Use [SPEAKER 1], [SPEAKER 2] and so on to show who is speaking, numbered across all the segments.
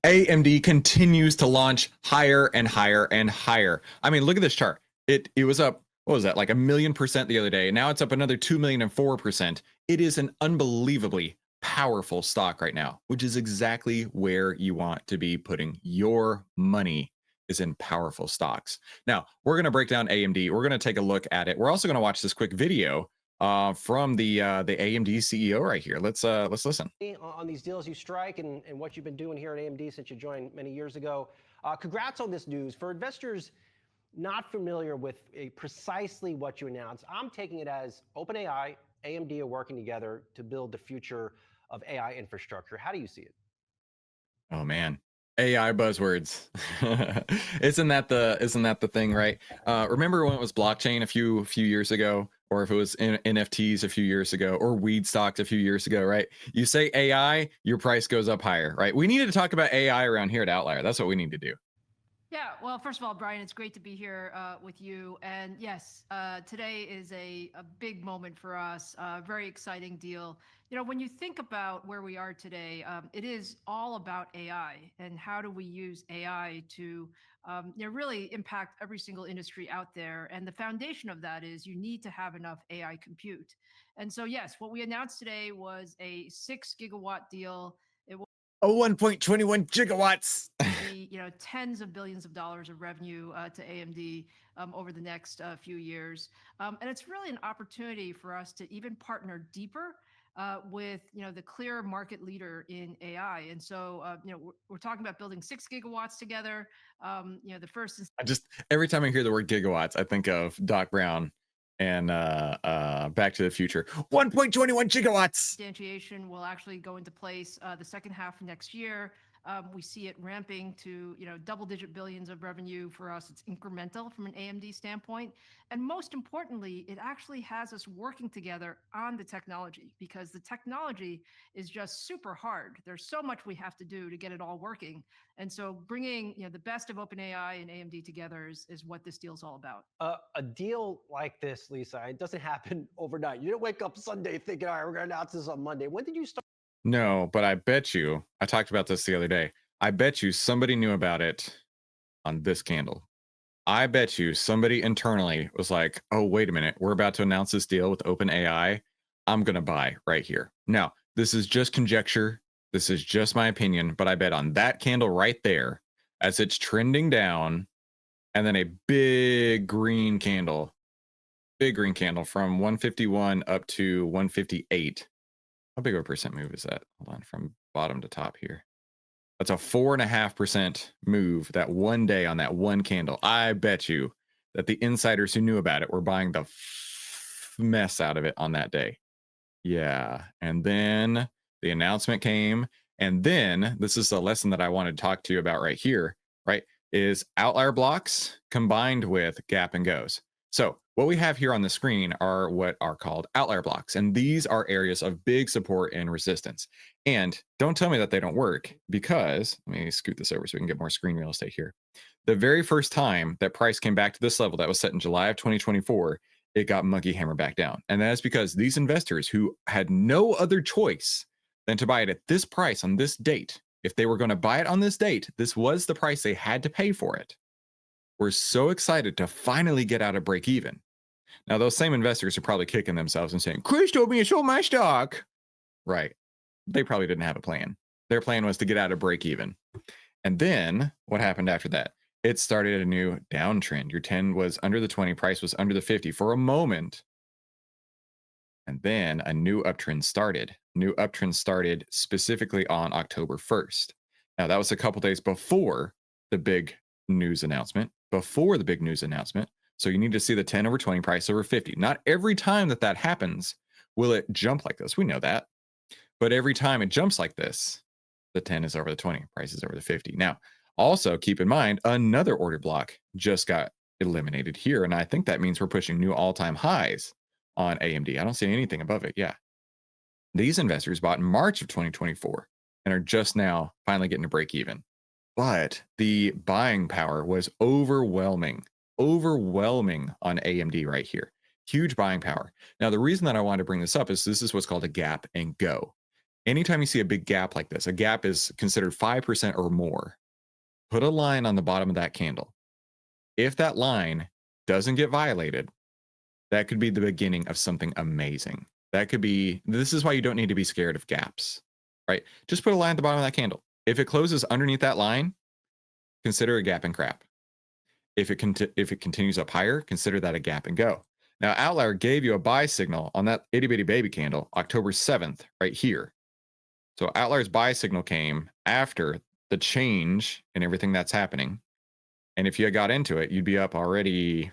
[SPEAKER 1] AMD continues to launch higher and higher and higher. I mean, look at this chart. It was up, what was that, like 1,000,000% the other day. Now it's up another 2,000,004%. It is an unbelievably powerful stock right now, which is exactly where you want to be putting your money, is in powerful stocks. Now, we're going to break down AMD. We're going to take a look at it. We're also going to watch this quick video from the AMD CEO right here. Let's listen.
[SPEAKER 2] On these deals you strike and what you've been doing here at AMD since you joined many years ago. Congrats on this news. For investors not familiar with precisely what you announced, I'm taking it as OpenAI, AMD are working together to build the future of AI infrastructure. How do you see it?
[SPEAKER 1] Oh man, AI buzzwords. Isn't that the thing, right? Remember when it was blockchain a few years ago, or if it was NFTs a few years ago, or weed stocks a few years ago, right? You say AI, your price goes up higher, right? We needed to talk about AI around here at Outlier. That's what we need to do.
[SPEAKER 3] Yeah, well, first of all, Brian, it's great to be here with you. And yes, today is a big moment for us, very exciting deal. You know, when you think about where we are today, it is all about AI and how do we use AI to really impact every single industry out there. And the foundation of that is you need to have enough AI compute. And so, yes, what we announced today was a 6 gigawatt deal.
[SPEAKER 1] Oh, 1.21 gigawatts.
[SPEAKER 3] Tens of billions of dollars of revenue to AMD over the next few years. And it's really an opportunity for us to even partner deeper with the clear market leader in AI. And so we're talking about building 6 gigawatts together. The first is
[SPEAKER 1] Every time I hear the word gigawatts, I think of Doc Brown and Back to the Future. 1.21 gigawatts.
[SPEAKER 3] Instantiation will actually go into place the second half of next year. We see it ramping to double-digit billions of revenue for us. It's incremental from an AMD standpoint, and most importantly, it actually has us working together on the technology, because the technology is just super hard. There's so much we have to do to get it all working, and so bringing the best of OpenAI and AMD together is what this deal's all about.
[SPEAKER 2] A deal like this, Lisa, it doesn't happen overnight. You didn't wake up Sunday thinking, all right, we're going to announce this on Monday. When did you start?
[SPEAKER 1] No, but I bet you, I talked about this the other day. I bet you somebody knew about it on this candle. I bet you somebody internally was like, oh, wait a minute. We're about to announce this deal with OpenAI. I'm going to buy right here. Now, this is just conjecture. This is just my opinion, but I bet on that candle right there, as it's trending down, and then a big green candle from 151 up to 158. How big of a percent move is that? Hold on, from bottom to top here. That's a 4.5% move that one day on that one candle. I bet you that the insiders who knew about it were buying the mess out of it on that day. Yeah. And then the announcement came. And then this is the lesson that I wanted to talk to you about right here, right? Is outlier blocks combined with gap and goes. So what we have here on the screen are what are called outlier blocks. And these are areas of big support and resistance. And don't tell me that they don't work, because let me scoot this over so we can get more screen real estate here. The very first time that price came back to this level that was set in July of 2024, it got monkey hammer back down. And that is because these investors who had no other choice than to buy it at this price on this date, if they were going to buy it on this date, this was the price they had to pay for it, were so excited to finally get out of break even. Now, those same investors are probably kicking themselves and saying, Chris told me to sold my stock. Right. They probably didn't have a plan. Their plan was to get out of break even. And then what happened after that? It started a new downtrend. Your 10 was under the 20, price was under the 50 for a moment. And then a new uptrend started. New uptrend started specifically on October 1st. Now, that was a couple days before the big news announcement. So you need to see the 10 over 20, price over 50. Not every time that happens will it jump like this. We know that. But every time it jumps like this, the 10 is over the 20, price is over the 50. Now, also keep in mind, another order block just got eliminated here. And I think that means we're pushing new all-time highs on AMD. I don't see anything above it. Yeah. These investors bought in March of 2024 and are just now finally getting to break even. But the buying power was overwhelming on AMD right here. Huge buying power. Now, the reason that I wanted to bring this up is this is what's called a gap and go. Anytime you see a big gap like this, a gap is considered 5% or more. Put a line on the bottom of that candle. If that line doesn't get violated, that could be the beginning of something amazing. That could be, this is why you don't need to be scared of gaps, right? Just put a line at the bottom of that candle. If it closes underneath that line, consider a gap and crap. If it continues up higher, consider that a gap and go. Now, OVTLYR gave you a buy signal on that itty bitty baby candle, October 7th, right here. So OVTLYR's buy signal came after the change and everything that's happening. And if you got into it, you'd be up already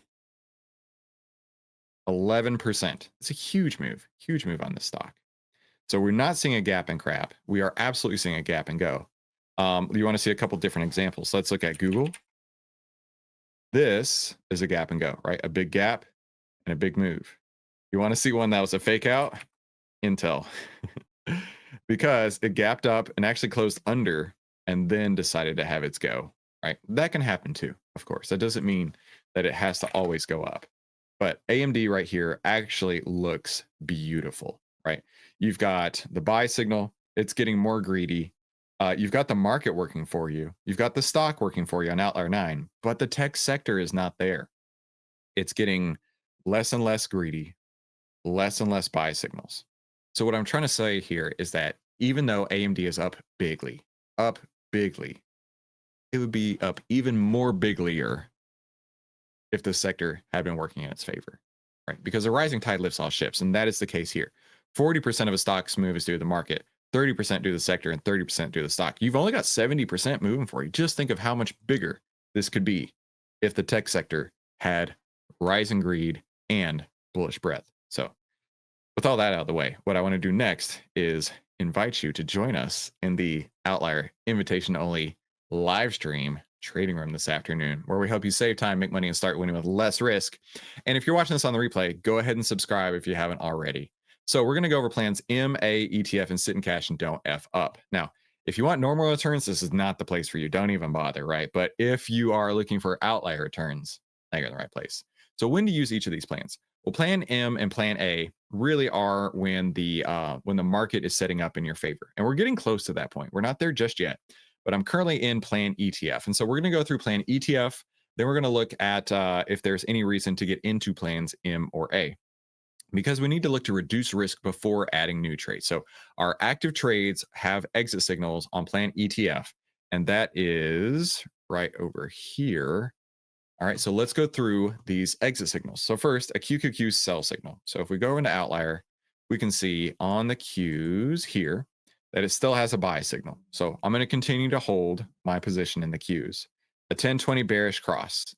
[SPEAKER 1] 11%. It's a huge move on this stock. So we're not seeing a gap and crap. We are absolutely seeing a gap and go. You want to see a couple different examples. Let's look at Google. This is a gap and go, right? A big gap and a big move. You want to see one that was a fake out? Intel. Because it gapped up and actually closed under and then decided to have its go, right? That can happen too, of course. That doesn't mean that it has to always go up. But AMD right here actually looks beautiful, right? You've got the buy signal. It's getting more greedy. You've got the market working for you. You've got the stock working for you on OVTLYR 9, but the tech sector is not there. It's getting less and less greedy, less and less buy signals. So what I'm trying to say here is that even though AMD is up bigly, it would be up even more biglier if the sector had been working in its favor, right? Because a rising tide lifts all ships, and that is the case here. 40% of a stock's move is due to the market, 30% due to the sector, and 30% due to the stock. You've only got 70% moving for you. Just think of how much bigger this could be if the tech sector had rising greed and bullish breadth. So with all that out of the way, what I want to do next is invite you to join us in the OVTLYR invitation only live stream trading room this afternoon, where we help you save time, make money, and start winning with less risk. And if you're watching this on the replay, go ahead and subscribe if you haven't already. So we're going to go over plans M, A, ETF, and sit in cash and don't F up. Now, if you want normal returns, this is not the place for you. Don't even bother, right? But if you are looking for OVTLYR returns, now you're in the right place. So when to use each of these plans? Well, plan M and plan A really are when the market is setting up in your favor. And we're getting close to that point. We're not there just yet, but I'm currently in plan ETF. And so we're going to go through plan ETF. Then we're going to look at if there's any reason to get into plans M or A, because we need to look to reduce risk before adding new trades. So our active trades have exit signals on plan ETF, and that is right over here. All right, so let's go through these exit signals. So first, a QQQ sell signal. So if we go into OVTLYR, we can see on the Qs here that it still has a buy signal. So I'm going to continue to hold my position in the Qs. A 10-20 bearish cross.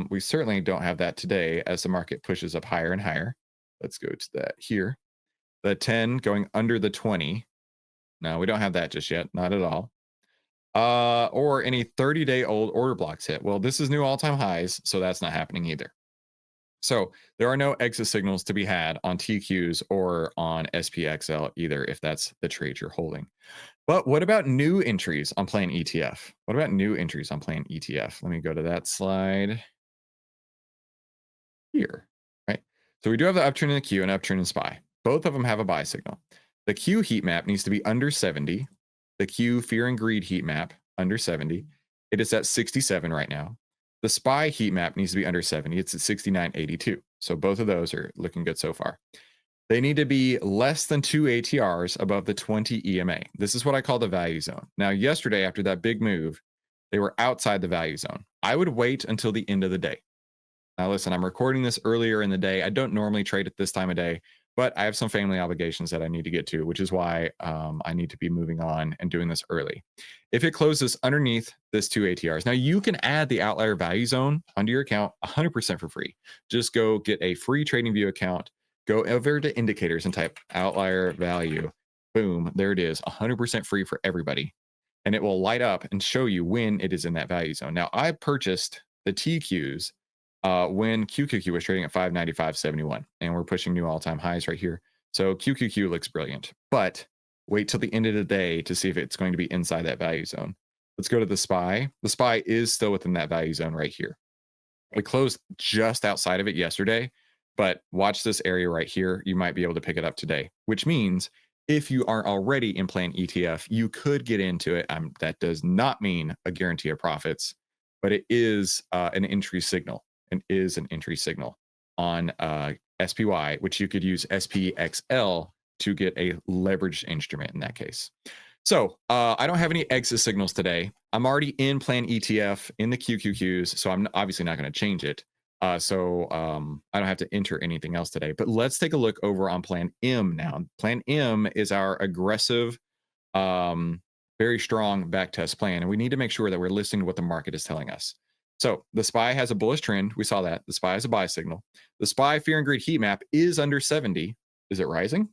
[SPEAKER 1] We certainly don't have that today as the market pushes up higher and higher. Let's go to that here. The 10 going under the 20. No, we don't have that just yet. Not at all. Or any 30-day old order blocks hit. Well, this is new all-time highs, so that's not happening either. So there are no exit signals to be had on TQs or on SPXL either, if that's the trade you're holding. But what about new entries on plan ETF? What about new entries on plan ETF? Let me go to that slide here, right? So we do have the uptrend in the Q and uptrend in SPY. Both of them have a buy signal. The Q heat map needs to be under 70. The Q fear and greed heat map under 70. It is at 67 right now. The SPY heat map needs to be under 70. It's at 69.82. So both of those are looking good so far. They need to be less than 2 ATRs above the 20 EMA. This is what I call the value zone. Now, yesterday, after that big move, they were outside the value zone. I would wait until the end of the day. Now, listen, I'm recording this earlier in the day. I don't normally trade at this time of day, but I have some family obligations that I need to get to, which is why I need to be moving on and doing this early. If it closes underneath this 2 ATRs, now you can add the OVTLYR value zone onto your account 100% for free. Just go get a free TradingView account, go over to indicators and type OVTLYR value. Boom, there it is, 100% free for everybody. And it will light up and show you when it is in that value zone. Now, I purchased the TQs when QQQ was trading at 595.71, and we're pushing new all-time highs right here. So QQQ looks brilliant, but wait till the end of the day to see if it's going to be inside that value zone. Let's go to the SPY. The SPY is still within that value zone right here. We closed just outside of it yesterday, but watch this area right here. You might be able to pick it up today, which means if you are already in plan ETF, you could get into it. That does not mean a guarantee of profits, but it is an entry signal and is an entry signal on SPY, which you could use SPXL to get a leveraged instrument in that case. So I don't have any exit signals today. I'm already in plan ETF in the QQQs, so I'm obviously not going to change it. So I don't have to enter anything else today. But let's take a look over on plan M now. Plan M is our aggressive, very strong backtest plan, and we need to make sure that we're listening to what the market is telling us. So the SPY has a bullish trend. We saw that. The SPY has a buy signal. The SPY fear and greed heat map is under 70. Is it rising?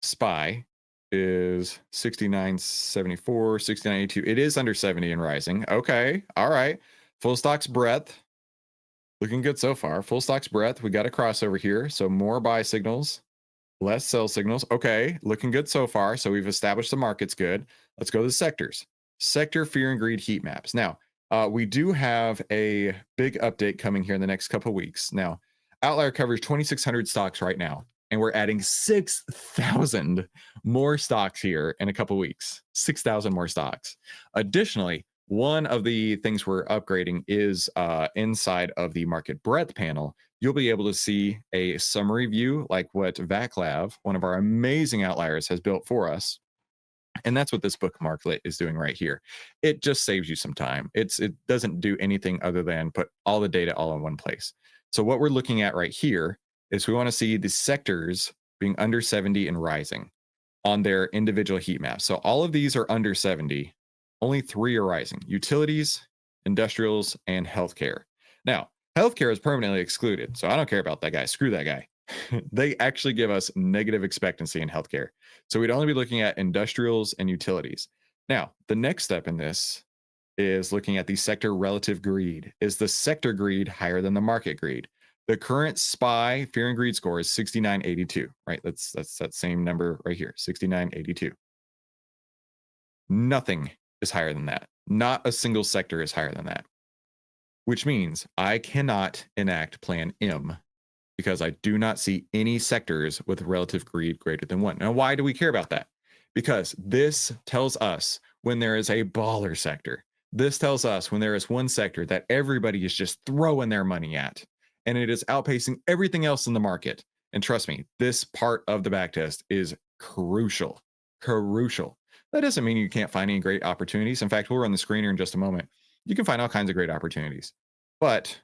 [SPEAKER 1] SPY is 69.74, 69.82. It is under 70 and rising. Okay. All right. Full stocks breadth. Looking good so far. Full stocks breadth. We got a crossover here. So more buy signals, less sell signals. Okay. Looking good so far. So we've established the market's good. Let's go to the sectors. Sector fear and greed heat maps. Now, we do have a big update coming here in the next couple of weeks. Now, OVTLYR covers 2,600 stocks right now, and we're adding 6,000 more stocks here in a couple of weeks. 6,000 more stocks. Additionally, one of the things we're upgrading is inside of the market breadth panel. You'll be able to see a summary view like what VacLav, one of our amazing outliers, has built for us. And that's what this bookmarklet is doing right here. It just saves you some time. It doesn't do anything other than put all the data all in one place. So what we're looking at right here is we want to see the sectors being under 70 and rising on their individual heat maps. So all of these are under 70. Only 3 are rising: utilities, industrials, and healthcare. Now, healthcare is permanently excluded, so I don't care about that guy. Screw that guy. They actually give us negative expectancy in healthcare. So we'd only be looking at industrials and utilities. Now, the next step in this is looking at the sector relative greed. Is the sector greed higher than the market greed? The current SPY fear and greed score is 69.82, right? That's that same number right here, 69.82. Nothing is higher than that. Not a single sector is higher than that, which means I cannot enact Plan M because I do not see any sectors with relative greed greater than 1. Now, why do we care about that? Because this tells us when there is a baller sector. This tells us when there is one sector that everybody is just throwing their money at, and it is outpacing everything else in the market. And trust me, this part of the backtest is crucial. Crucial. That doesn't mean you can't find any great opportunities. In fact, we'll run the screener in just a moment. You can find all kinds of great opportunities, but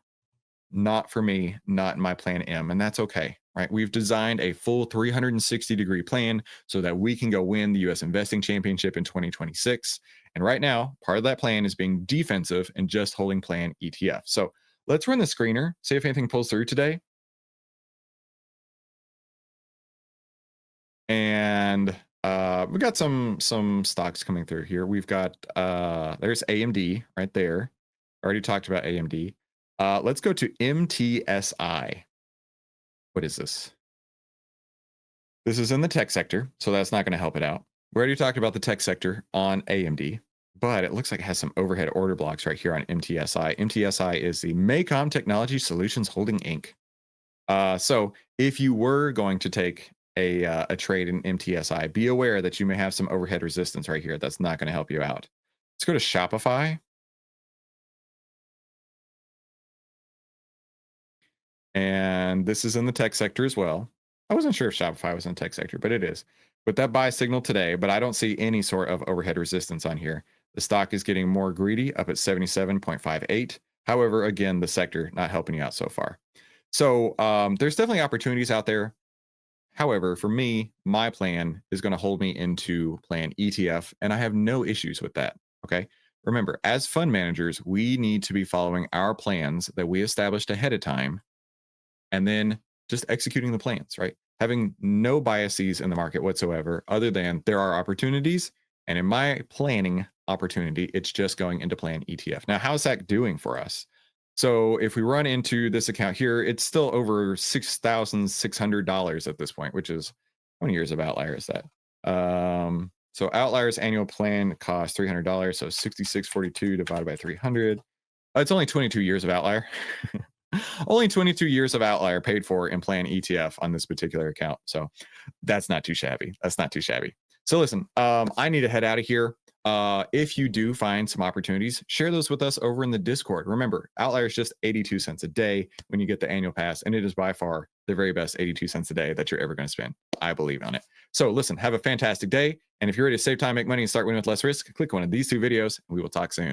[SPEAKER 1] not for me, not in my plan M, and that's okay, right? We've designed a full 360-degree plan so that we can go win the US Investing Championship in 2026. And right now, part of that plan is being defensive and just holding plan ETF. So let's run the screener, see if anything pulls through today. And we got some stocks coming through here. We've got there's AMD right there. Already talked about AMD. Let's go to MTSI. What is this? This is in the tech sector, so that's not going to help it out. We already talked about the tech sector on AMD, but it looks like it has some overhead order blocks right here on MTSI. MTSI is the Maycom Technology Solutions Holding Inc. So if you were going to take a trade in MTSI, be aware that you may have some overhead resistance right here. That's not going to help you out. Let's go to Shopify. And this is in the tech sector as well. I wasn't sure if Shopify was in the tech sector, but it is. With that buy signal today, but I don't see any sort of overhead resistance on here. The stock is getting more greedy, up at 77.58. However, again, the sector not helping you out so far. So there's definitely opportunities out there. However, for me, my plan is going to hold me into plan ETF, and I have no issues with that. Okay. Remember, as fund managers, we need to be following our plans that we established ahead of time, and then just executing the plans, right? Having no biases in the market whatsoever, other than there are opportunities. And in my planning opportunity, it's just going into plan ETF. Now, how's that doing for us? So if we run into this account here, it's still over $6,600 at this point, which is, how many years of OVTLYR is that? So OVTLYR's annual plan costs $300. So 6642 divided by 300. It's only 22 years of OVTLYR. Only 22 years of Outlier paid for in plan ETF on this particular account. So that's not too shabby. That's not too shabby. So listen, I need to head out of here. If you do find some opportunities, share those with us over in the Discord. Remember, Outlier is just 82 cents a day when you get the annual pass, and it is by far the very best 82 cents a day that you're ever going to spend. I believe on it. So listen, have a fantastic day. And if you're ready to save time, make money, and start winning with less risk, click one of these two videos, and we will talk soon.